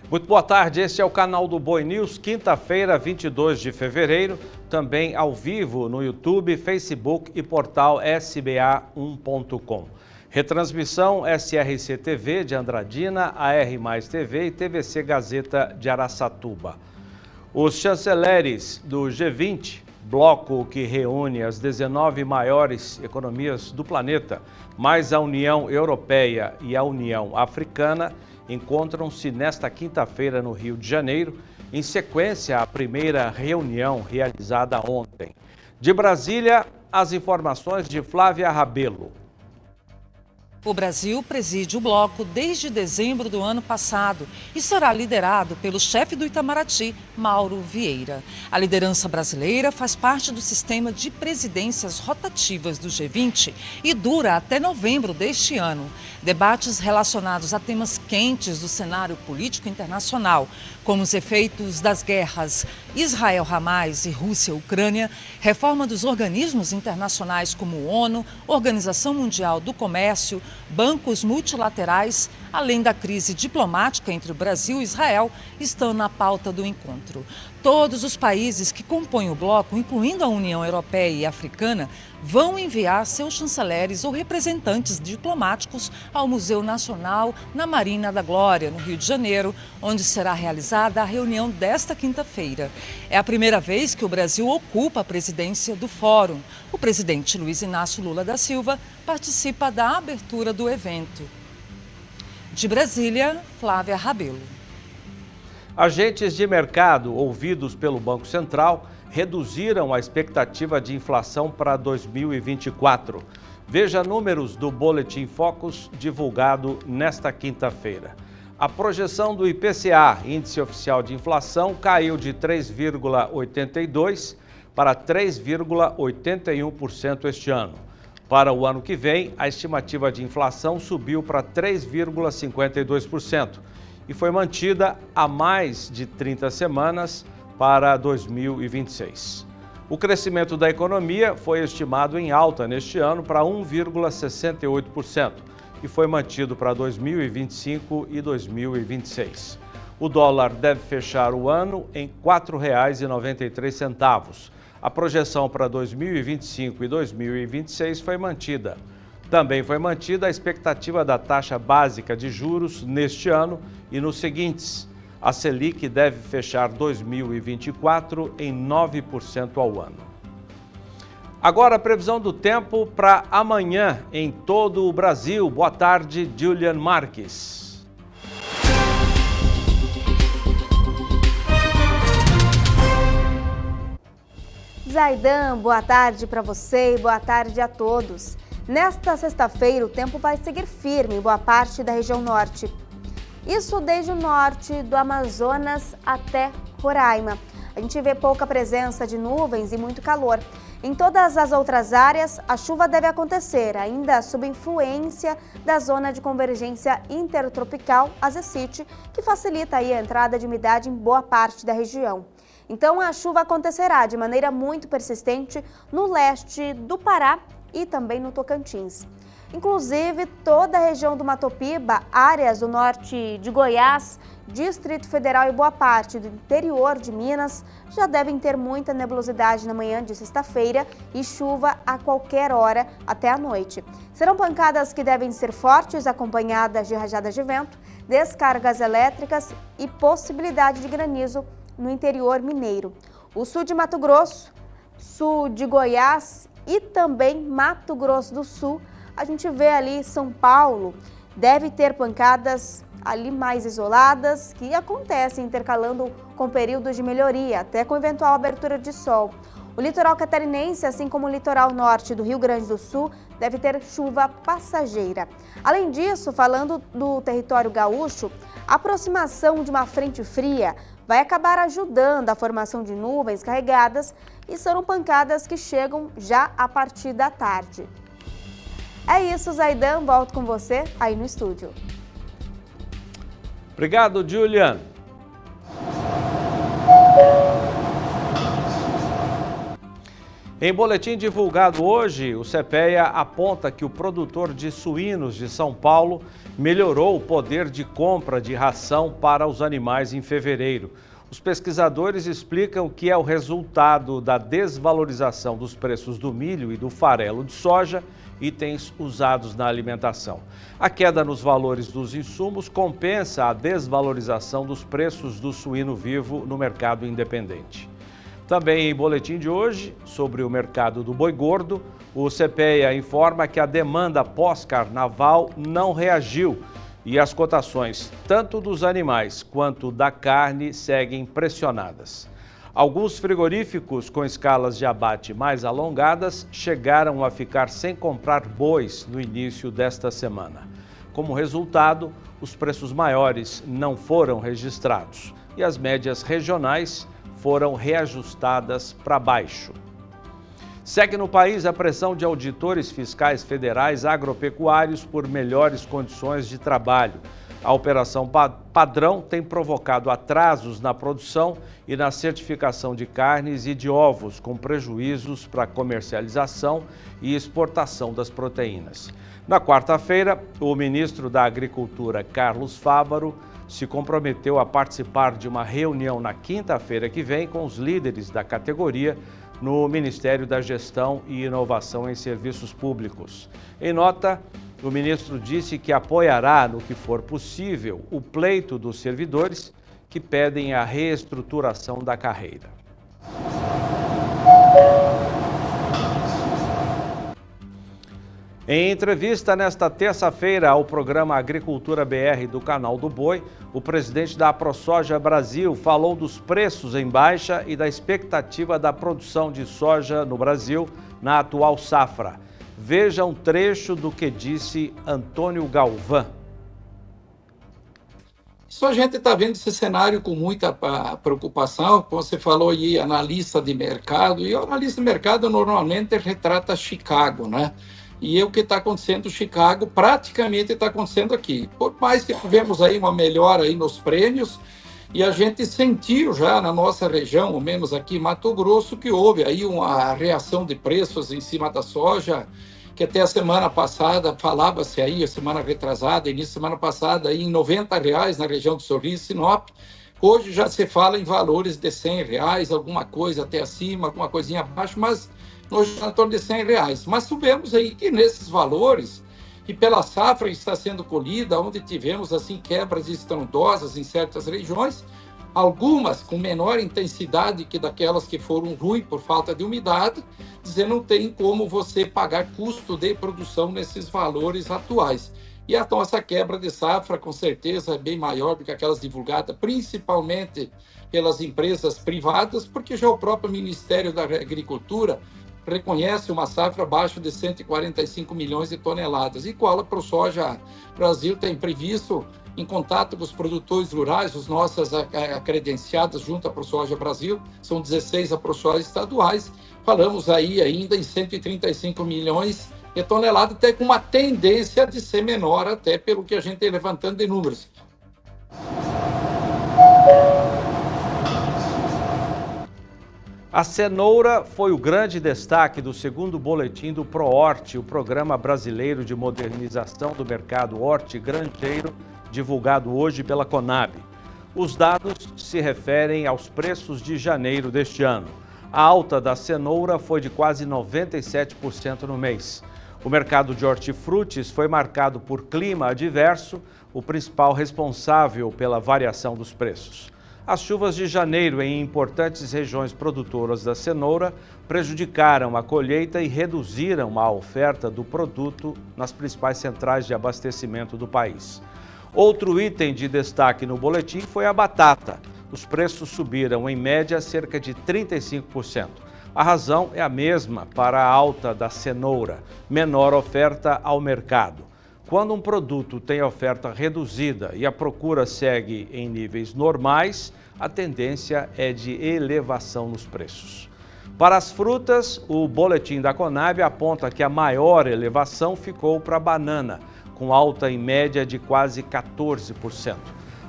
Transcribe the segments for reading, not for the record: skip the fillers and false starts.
Muito boa tarde, este é o canal do Boi News, quinta-feira, 22 de fevereiro, também ao vivo no YouTube, Facebook e portal sba1.com. Retransmissão SRC TV de Andradina, AR+ TV e TVC Gazeta de Araçatuba. Os chanceleres do G20, bloco que reúne as 19 maiores economias do planeta, mais a União Europeia e a União Africana, encontram-se nesta quinta-feira no Rio de Janeiro, em sequência à primeira reunião realizada ontem. De Brasília, as informações de Flávia Rabelo. O Brasil preside o bloco desde dezembro do ano passado e será liderado pelo chefe do Itamaraty, Mauro Vieira. A liderança brasileira faz parte do sistema de presidências rotativas do G20 e dura até novembro deste ano. Debates relacionados a temas quentes do cenário político internacional, como os efeitos das guerras Israel-Hamas e Rússia-Ucrânia, reforma dos organismos internacionais como ONU, Organização Mundial do Comércio, bancos multilaterais, além da crise diplomática entre o Brasil e Israel, estão na pauta do encontro. Todos os países que compõem o bloco, incluindo a União Europeia e Africana, vão enviar seus chanceleres ou representantes diplomáticos ao Museu Nacional na Marina da Glória, no Rio de Janeiro, onde será realizada a reunião desta quinta-feira. É a primeira vez que o Brasil ocupa a presidência do Fórum. O presidente Luiz Inácio Lula da Silva participa da abertura do evento. De Brasília, Flávia Rabelo. Agentes de mercado ouvidos pelo Banco Central reduziram a expectativa de inflação para 2024. Veja números do Boletim Focus divulgado nesta quinta-feira. A projeção do IPCA, Índice Oficial de Inflação, caiu de 3,82% para 3,81% este ano. Para o ano que vem, a estimativa de inflação subiu para 3,52% e foi mantida há mais de 30 semanas para 2026. O crescimento da economia foi estimado em alta neste ano para 1,68% e foi mantido para 2025 e 2026. O dólar deve fechar o ano em R$ 4,93. A projeção para 2025 e 2026 foi mantida. Também foi mantida a expectativa da taxa básica de juros neste ano e nos seguintes. A Selic deve fechar 2024 em 9% ao ano. Agora a previsão do tempo para amanhã em todo o Brasil. Boa tarde, Julian Marques. Zaidan, boa tarde para você e boa tarde a todos. Nesta sexta-feira, o tempo vai seguir firme em boa parte da região norte. Isso desde o norte do Amazonas até Roraima. A gente vê pouca presença de nuvens e muito calor. Em todas as outras áreas, a chuva deve acontecer, ainda sob influência da zona de convergência intertropical, a ZECIT, que facilita aí a entrada de umidade em boa parte da região. Então, a chuva acontecerá de maneira muito persistente no leste do Pará e também no Tocantins. Inclusive, toda a região do Mato Piba, áreas do norte de Goiás, Distrito Federal e boa parte do interior de Minas já devem ter muita nebulosidade na manhã de sexta-feira e chuva a qualquer hora até a noite. Serão pancadas que devem ser fortes, acompanhadas de rajadas de vento, descargas elétricas e possibilidade de granizo no interior mineiro. O sul de Mato Grosso, sul de Goiás e também Mato Grosso do Sul, a gente vê ali São Paulo, deve ter pancadas ali mais isoladas que acontecem intercalando com períodos de melhoria, até com eventual abertura de sol. O litoral catarinense, assim como o litoral norte do Rio Grande do Sul, deve ter chuva passageira. Além disso, falando do território gaúcho, a aproximação de uma frente fria vai acabar ajudando a formação de nuvens carregadas e serão pancadas que chegam já a partir da tarde. É isso, Zaidan, volto com você aí no estúdio. Obrigado, Julian. Em boletim divulgado hoje, o CPEA aponta que o produtor de suínos de São Paulo melhorou o poder de compra de ração para os animais em fevereiro. Os pesquisadores explicam que é o resultado da desvalorização dos preços do milho e do farelo de soja, itens usados na alimentação. A queda nos valores dos insumos compensa a desvalorização dos preços do suíno vivo no mercado independente. Também em boletim de hoje, sobre o mercado do boi gordo, o CPEA informa que a demanda pós-carnaval não reagiu e as cotações, tanto dos animais quanto da carne, seguem pressionadas. Alguns frigoríficos com escalas de abate mais alongadas chegaram a ficar sem comprar bois no início desta semana. Como resultado, os preços maiores não foram registrados e as médias regionais foram reajustadas para baixo. Segue no país a pressão de auditores fiscais federais agropecuários por melhores condições de trabalho. A operação padrão tem provocado atrasos na produção e na certificação de carnes e de ovos, com prejuízos para a comercialização e exportação das proteínas. Na quarta-feira, o ministro da Agricultura, Carlos Fávaro, se comprometeu a participar de uma reunião na quinta-feira que vem com os líderes da categoria no Ministério da Gestão e Inovação em Serviços Públicos. Em nota, o ministro disse que apoiará, no que for possível, o pleito dos servidores que pedem a reestruturação da carreira. Em entrevista nesta terça-feira ao programa Agricultura BR do Canal do Boi, o presidente da AproSoja Brasil falou dos preços em baixa e da expectativa da produção de soja no Brasil na atual safra. Veja um trecho do que disse Antônio Galvão. Só a gente está vendo esse cenário com muita preocupação. Como você falou aí, analista de mercado, e o analista de mercado normalmente retrata Chicago, né? E o que está acontecendo em Chicago praticamente está acontecendo aqui. Por mais que tivemos aí uma melhora aí nos prêmios, e a gente sentiu já na nossa região, ou menos aqui em Mato Grosso, que houve aí uma reação de preços em cima da soja, que até a semana passada falava-se aí, a semana retrasada, início da semana passada, aí em R$90 na região do Sorriso, Sinop. Hoje já se fala em valores de R$100, alguma coisa até acima, alguma coisinha abaixo, mas hoje em torno de R$100. Mas sabemos aí que nesses valores, e pela safra que está sendo colhida, onde tivemos assim quebras estrondosas em certas regiões, algumas com menor intensidade que daquelas que foram ruins por falta de umidade, dizendo não tem como você pagar custo de produção nesses valores atuais. E a nossa quebra de safra, com certeza, é bem maior do que aquelas divulgadas, principalmente pelas empresas privadas, porque já o próprio Ministério da Agricultura reconhece uma safra abaixo de 145 milhões de toneladas, e qual a AproSoja Brasil tem previsto, em contato com os produtores rurais, os nossas credenciadas junto à AproSoja Brasil, são 16 AproSojas estaduais, falamos aí ainda em 135 milhões de toneladas, até com uma tendência de ser menor, até pelo que a gente tem levantando de números. A cenoura foi o grande destaque do segundo boletim do ProHort, o Programa Brasileiro de Modernização do Mercado Hortigranjeiro, divulgado hoje pela Conab. Os dados se referem aos preços de janeiro deste ano. A alta da cenoura foi de quase 97% no mês. O mercado de hortifrutis foi marcado por clima adverso, o principal responsável pela variação dos preços. As chuvas de janeiro em importantes regiões produtoras da cenoura prejudicaram a colheita e reduziram a oferta do produto nas principais centrais de abastecimento do país. Outro item de destaque no boletim foi a batata. Os preços subiram em média cerca de 35%. A razão é a mesma para a alta da cenoura, menor oferta ao mercado. Quando um produto tem oferta reduzida e a procura segue em níveis normais, a tendência é de elevação nos preços. Para as frutas, o boletim da Conab aponta que a maior elevação ficou para a banana, com alta em média de quase 14%.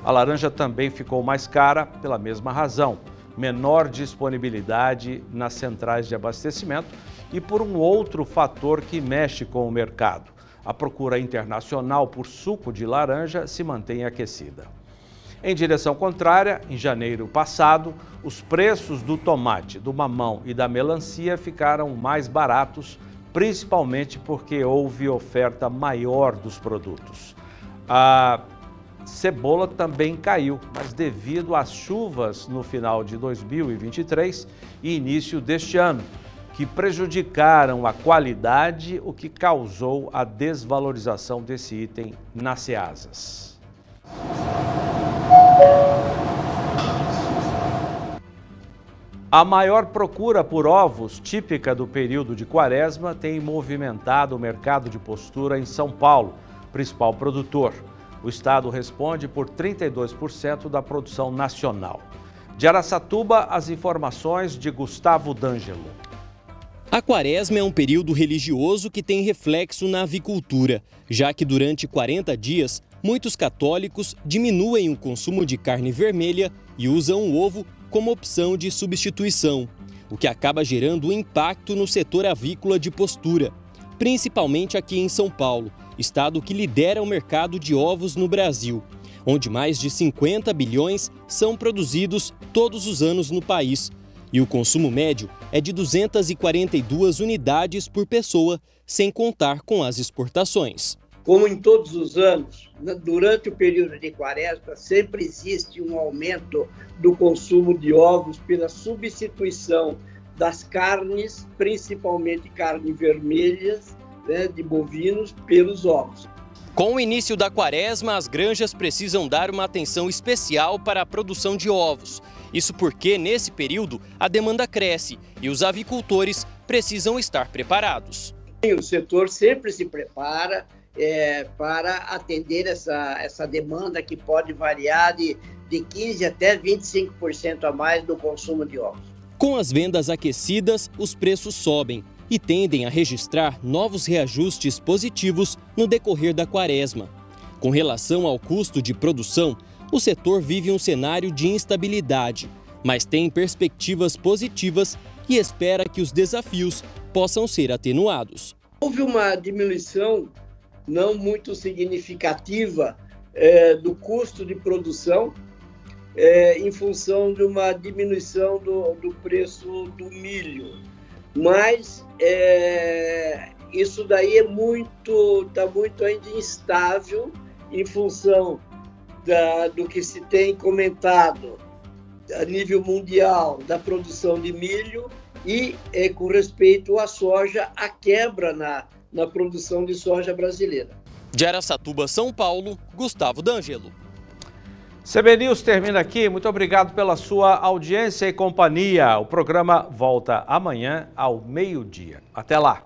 A laranja também ficou mais cara pela mesma razão. menor disponibilidade nas centrais de abastecimento e por um outro fator que mexe com o mercado. A procura internacional por suco de laranja se mantém aquecida. Em direção contrária, em janeiro passado, os preços do tomate, do mamão e da melancia ficaram mais baratos, principalmente porque houve oferta maior dos produtos. A cebola também caiu, mas devido às chuvas no final de 2023 e início deste ano, que prejudicaram a qualidade, o que causou a desvalorização desse item nas ceasas. A maior procura por ovos, típica do período de Quaresma, tem movimentado o mercado de postura em São Paulo, principal produtor. O estado responde por 32% da produção nacional. De Araçatuba, as informações de Gustavo D'Angelo. A Quaresma é um período religioso que tem reflexo na avicultura, já que durante 40 dias, muitos católicos diminuem o consumo de carne vermelha e usam o ovo como opção de substituição, o que acaba gerando um impacto no setor avícola de postura, principalmente aqui em São Paulo, estado que lidera o mercado de ovos no Brasil, onde mais de 50 bilhões são produzidos todos os anos no país. E o consumo médio é de 242 unidades por pessoa, sem contar com as exportações. Como em todos os anos, durante o período de Quaresma, sempre existe um aumento do consumo de ovos pela substituição das carnes, principalmente carnes vermelhas, de bovinos, pelos ovos. Com o início da Quaresma, as granjas precisam dar uma atenção especial para a produção de ovos. Isso porque, nesse período, a demanda cresce e os avicultores precisam estar preparados. O setor sempre se prepara para atender essa demanda que pode variar de 15% até 25% a mais do consumo de ovos. Com as vendas aquecidas, os preços sobem e tendem a registrar novos reajustes positivos no decorrer da Quaresma. Com relação ao custo de produção, o setor vive um cenário de instabilidade, mas tem perspectivas positivas e espera que os desafios possam ser atenuados. Houve uma diminuição não muito significativa do custo de produção em função de uma diminuição do preço do milho. Mas isso daí está muito ainda instável em função do que se tem comentado a nível mundial da produção de milho e com respeito à soja, a quebra na produção de soja brasileira. De Araçatuba, São Paulo, Gustavo D'Angelo. CB News termina aqui. Muito obrigado pela sua audiência e companhia. O programa volta amanhã ao meio-dia. Até lá.